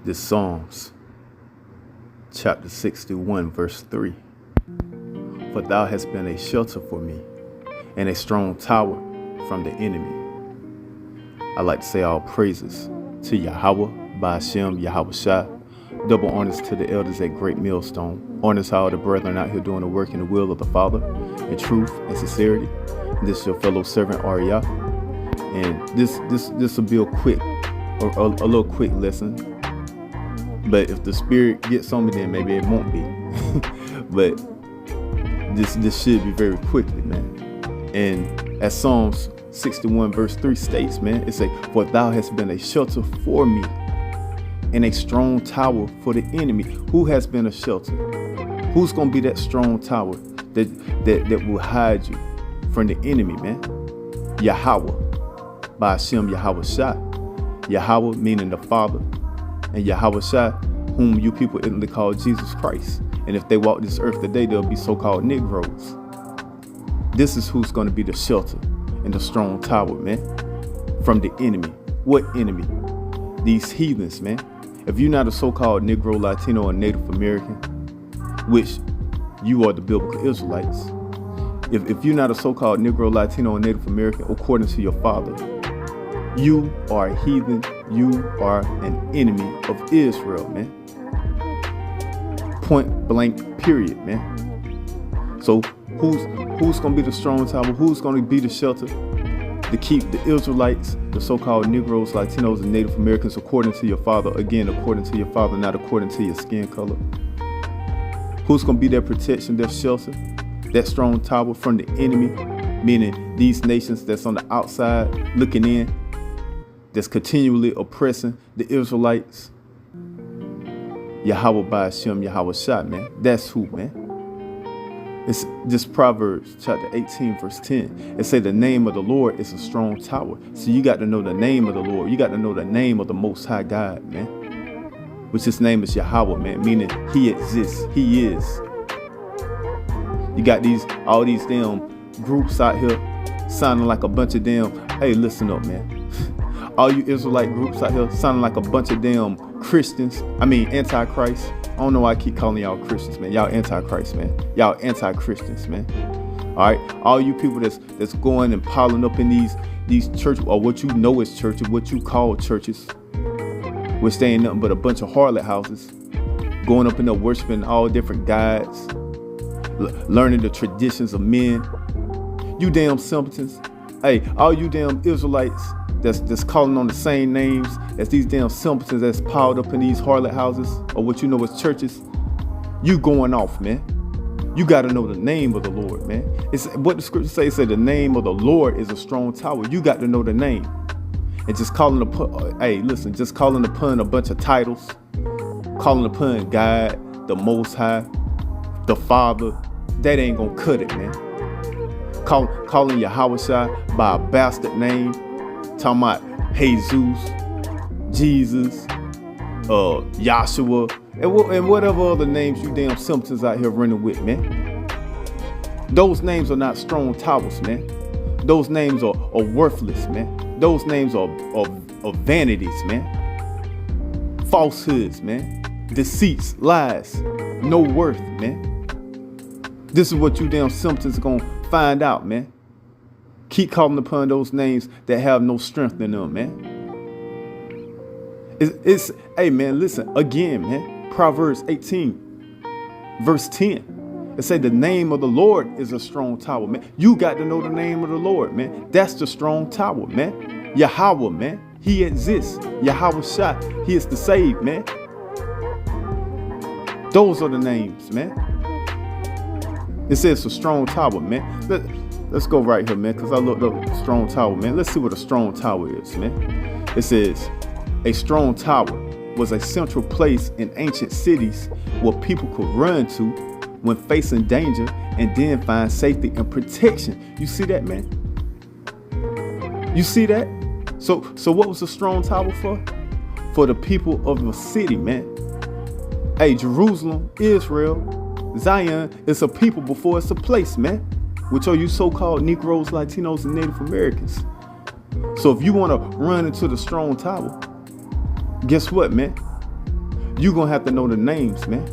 This Psalms chapter 61 verse 3. For thou hast been a shelter for me and a strong tower from the enemy. I like to say all praises to Yahweh, Ba'ashem, Yahweh Shai. Double honors to the elders at Great Millstone. Honors to all the brethren out here doing the work in the will of the Father in truth and sincerity. And this is your fellow servant Arya. And this will be a quick, a little quick lesson. But if the Spirit gets on me, then maybe it won't be. But this should be very quickly, man. And as Psalms 61 verse 3 states, man, it say, for thou hast been a shelter for me and a strong tower for the enemy. Who has been a shelter? Who's going to be that strong tower that will hide you from the enemy, man? Yahweh, Ba'ashem, Yahweh Shai. Yahweh meaning the Father, and Yahweh Shai, whom you people ignorantly call Jesus Christ. And if they walk this earth today, they'll be so-called Negroes. This is who's going to be the shelter and the strong tower, man, from the enemy. What enemy? These heathens, man. If you're not a so-called Negro, Latino, or Native American, which you are the biblical Israelites, if you're not a so-called Negro, Latino, or Native American, according to your father, you are a heathen. You are an enemy of Israel, man. Point blank, period, man. So who's going to be the strong tower? Who's going to be the shelter to keep the Israelites, the so-called Negroes, Latinos, and Native Americans according to your father? Again, according to your father, not according to your skin color. Who's going to be their protection, their shelter, that strong tower from the enemy? Meaning these nations that's on the outside looking in, that's continually oppressing the Israelites. Yahweh Ba'ashem, Yahweh Shai, man. That's who, man. It's just Proverbs chapter 18 verse 10. It say the name of the Lord is a strong tower. So you got to know the name of the Lord. You got to know the name of the Most High God, man. Which his name is Yahweh, man. Meaning he exists. He is. You got all these damn groups out here sounding like a bunch of damn, hey, listen up, man. All you Israelite groups out here sounding like a bunch of damn Christians. Antichrist. I don't know why I keep calling y'all Christians, man. Y'all Antichrist, man. Y'all anti-Christians, man. All right. All you people that's going and piling up in these churches, or what you know is churches, what you call churches, which they ain't nothing but a bunch of harlot houses, going up in there worshiping all different gods, learning the traditions of men. You damn simpletons. Hey, all you damn Israelites that's calling on the same names as these damn simpletons that's piled up in these harlot houses, or what you know as churches, you going off, man. You got to know the name of the Lord, man. It's what the scripture say. It say the name of the Lord is a strong tower. You got to know the name. And just calling just calling upon a bunch of titles, calling upon God, the Most High, the Father, that ain't gonna cut it, man. Calling Yahweh Shai by a bastard name, talking about Jesus, Jesus, Yahshua, and whatever other names you damn simpletons out here running with, man. Those names are not strong towers, man. Those names are worthless, man. Those names are vanities, man. Falsehoods, man. Deceits, lies, no worth, man. This is what you damn simpletons are gonna find out, man. Keep calling upon those names that have no strength in them, man. Hey, man, listen, again, man. Proverbs 18, verse 10. It say the name of the Lord is a strong tower, man. You got to know the name of the Lord, man. That's the strong tower, man. Yahweh, man. He exists. Yahweh Shai. He is the saved, man. Those are the names, man. It says a strong tower, man. Let's go right here, man, because I looked up strong tower, man. Let's see what a strong tower is, man. It says a strong tower was a central place in ancient cities where people could run to when facing danger and then find safety and protection. You see that, man? You see that? So what was a strong tower for? For the people of the city, man. Hey, Jerusalem, Israel, Zion, it's a people before it's a place, man. Which are you so-called Negroes, Latinos, and Native Americans. So if you want to run into the strong tower, guess what, man? You gonna have to know the names, man.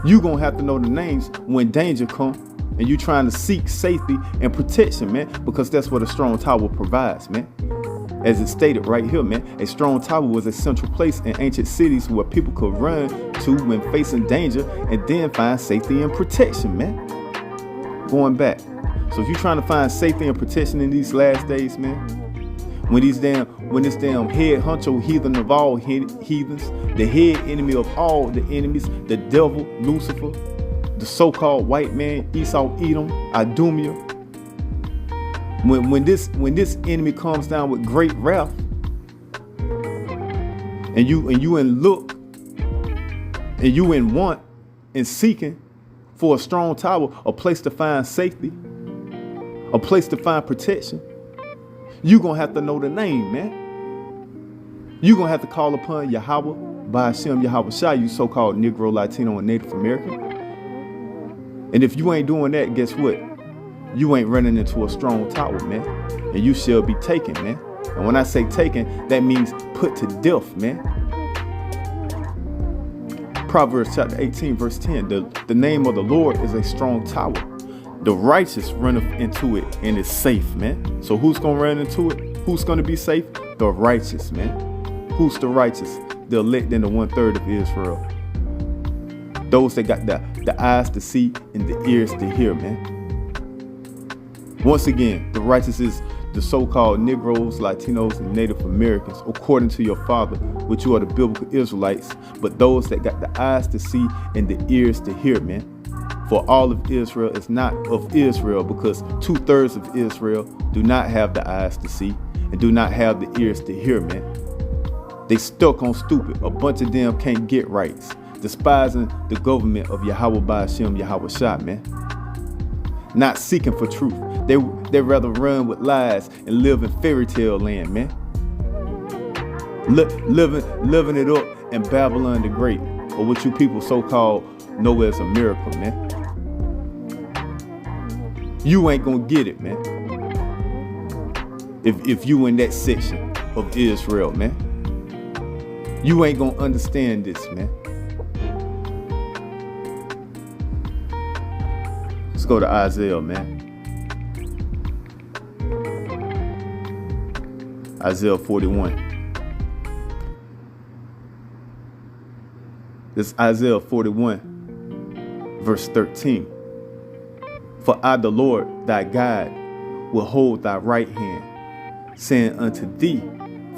You gonna have to know the names when danger comes and you trying to seek safety and protection, man, because that's what a strong tower provides, man. As it's stated right here, man, a strong tower was a central place in ancient cities where people could run to when facing danger and then find safety and protection, man. Going back. So if you're trying to find safety and protection in these last days, man, when this damn head honcho heathen of all heathens, the head enemy of all the enemies, the devil, Lucifer, the so-called white man, Esau, Edom, Idumea. When this enemy comes down with great wrath, and you in look, and you in want and seeking for a strong tower, a place to find safety, a place to find protection, you gonna have to know the name, man. You gonna have to call upon Yahweh, Ba'ashem, Yahweh Shai, you so-called Negro, Latino, and Native American. And if you ain't doing that, guess what? You ain't running into a strong tower, man. And you shall be taken, man. And when I say taken, that means put to death, man. Proverbs chapter 18, verse 10. The name of the Lord is a strong tower. The righteous runneth into it and is safe, man. So who's going to run into it? Who's going to be safe? The righteous, man. Who's the righteous? The elect in the 1/3 of Israel. Those that got the eyes to see and the ears to hear, man. Once again, the righteous is the so-called Negroes, Latinos, and Native Americans, according to your father, which you are the biblical Israelites, but those that got the eyes to see and the ears to hear, man. For all of Israel is not of Israel, because 2/3 of Israel do not have the eyes to see and do not have the ears to hear, man. They stuck on stupid. A bunch of them can't get rights, despising the government of Yahweh Ba'ashem, Yahweh Shai, man. Not seeking for truth. They rather run with lies and live in fairy tale land, man. Living it up in Babylon the Great, or what you people so-called know as America, man. You ain't gonna get it, man. If you in that section of Israel, man. You ain't gonna understand this, man. Let's go to Isaiah, man. Isaiah 41. This is Isaiah 41, verse 13. For I, the Lord, thy God, will hold thy right hand, saying unto thee,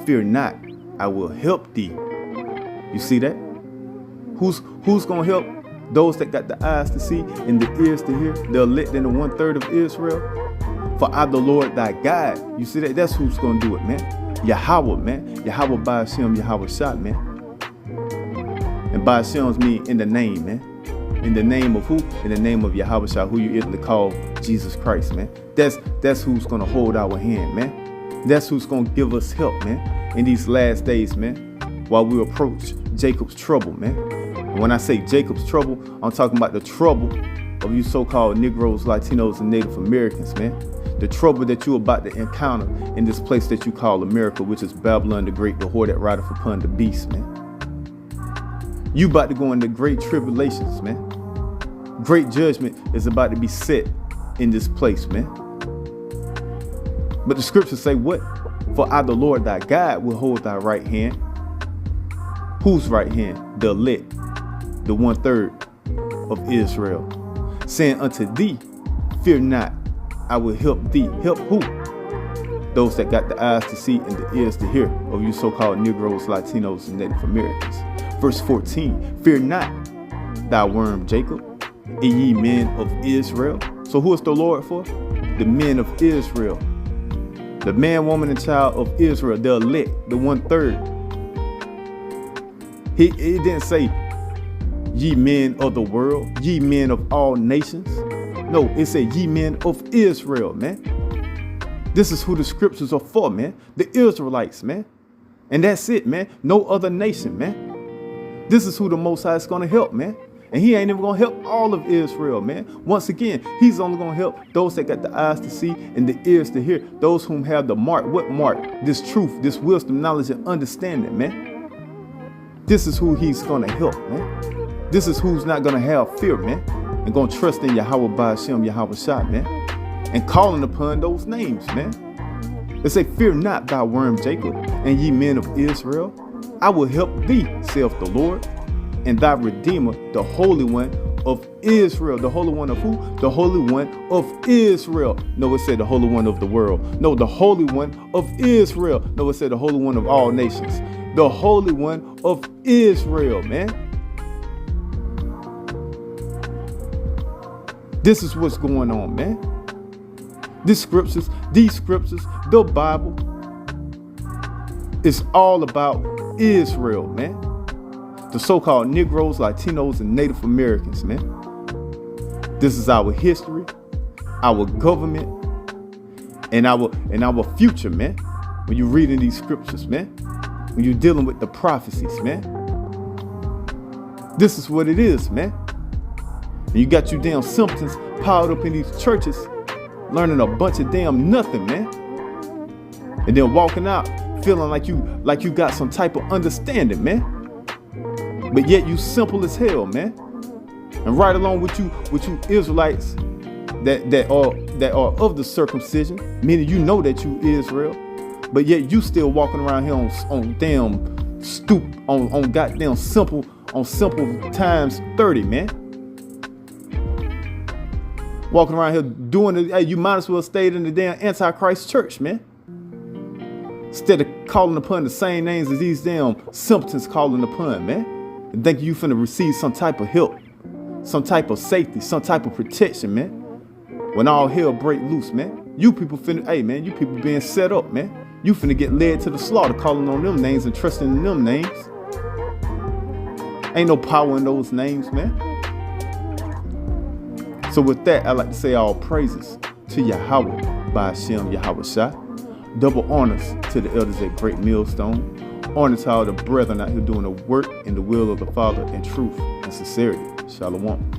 fear not, I will help thee. You see that? Who's gonna help? Those that got the eyes to see and the ears to hear, the elect in the 1/3 of Israel. For I, the Lord, thy God. You see that? That's who's gonna do it, man. Yahweh, man. Yahweh Ba'ashem, Yahweh Shai, man. And Ba'ashem's mean in the name, man. In the name of who? In the name of Yahweh Shai, who you Italy call Jesus Christ, man. That's who's gonna hold our hand, man. That's who's gonna give us help, man. In these last days, man. While we approach Jacob's trouble, man. And when I say Jacob's trouble, I'm talking about the trouble of you so-called Negroes, Latinos, and Native Americans, man. The trouble that you're about to encounter in this place that you call America, which is Babylon the Great, the whore that rideth upon the beast, man. You about to go into great tribulations, man. Great judgment is about to be set in this place, man. But the scriptures say what? For I, the Lord thy God, will hold thy right hand. Whose right hand? The elect, the 1/3 of Israel. Saying unto thee, fear not, I will help thee. Help who? Those that got the eyes to see and the ears to hear, of you so-called Negroes, Latinos, and Native Americans. Verse 14, fear not, thou worm Jacob, and ye men of Israel. So who is the Lord for? The men of Israel. The man, woman, and child of Israel, the elect, the 1/3. He didn't say, ye men of the world, ye men of all nations. No, it said, ye men of Israel, man. This is who the scriptures are for, man. The Israelites, man. And that's it, man. No other nation, man. This is who the Most High is going to help, man. And he ain't even going to help all of Israel, man. Once again, he's only going to help those that got the eyes to see and the ears to hear. Those whom have the mark. What mark? This truth, this wisdom, knowledge, and understanding, man. This is who he's going to help, man. This is who's not going to have fear, man, and going to trust in Yahweh Ba'ashem, Yahweh Shai, man, and calling upon those names, man. They say, fear not, thy worm Jacob, and ye men of Israel. I will help thee, saith the Lord, and thy Redeemer, the Holy One of Israel. The Holy One of who? The Holy One of Israel. No, it said the Holy One of the world. No, the Holy One of Israel. No, it said the Holy One of all nations. The Holy One of Israel, man. This is what's going on, man. These scriptures, the Bible is all about Israel, man. The so-called Negroes, Latinos, and Native Americans, man. This is our history, our government, and our future, man. When you're reading these scriptures, man. When you're dealing with the prophecies, man. This is what it is, man. And you got you damn simpletons piled up in these churches, learning a bunch of damn nothing, man. And then walking out feeling like you got some type of understanding, man. But yet you simple as hell, man. And right along with you Israelites that are of the circumcision, meaning you know that you Israel, but yet you still walking around here on damn stoop on goddamn simple times 30, man. Walking around here doing it, hey, you might as well stayed in the damn Antichrist church, man. Instead of calling upon the same names as these damn simpletons calling upon, man. And think you finna receive some type of help, some type of safety, some type of protection, man. When all hell break loose, man. You people finna, hey man, you people being set up, man. You finna get led to the slaughter calling on them names and trusting in them names. Ain't no power in those names, man. So with that, I like to say all praises to Yahweh Ba'ashem, Yahweh Shai. Double honors to the elders at Great Millstone. Honor to all the brethren out here doing the work in the will of the Father in truth and sincerity. Shalom.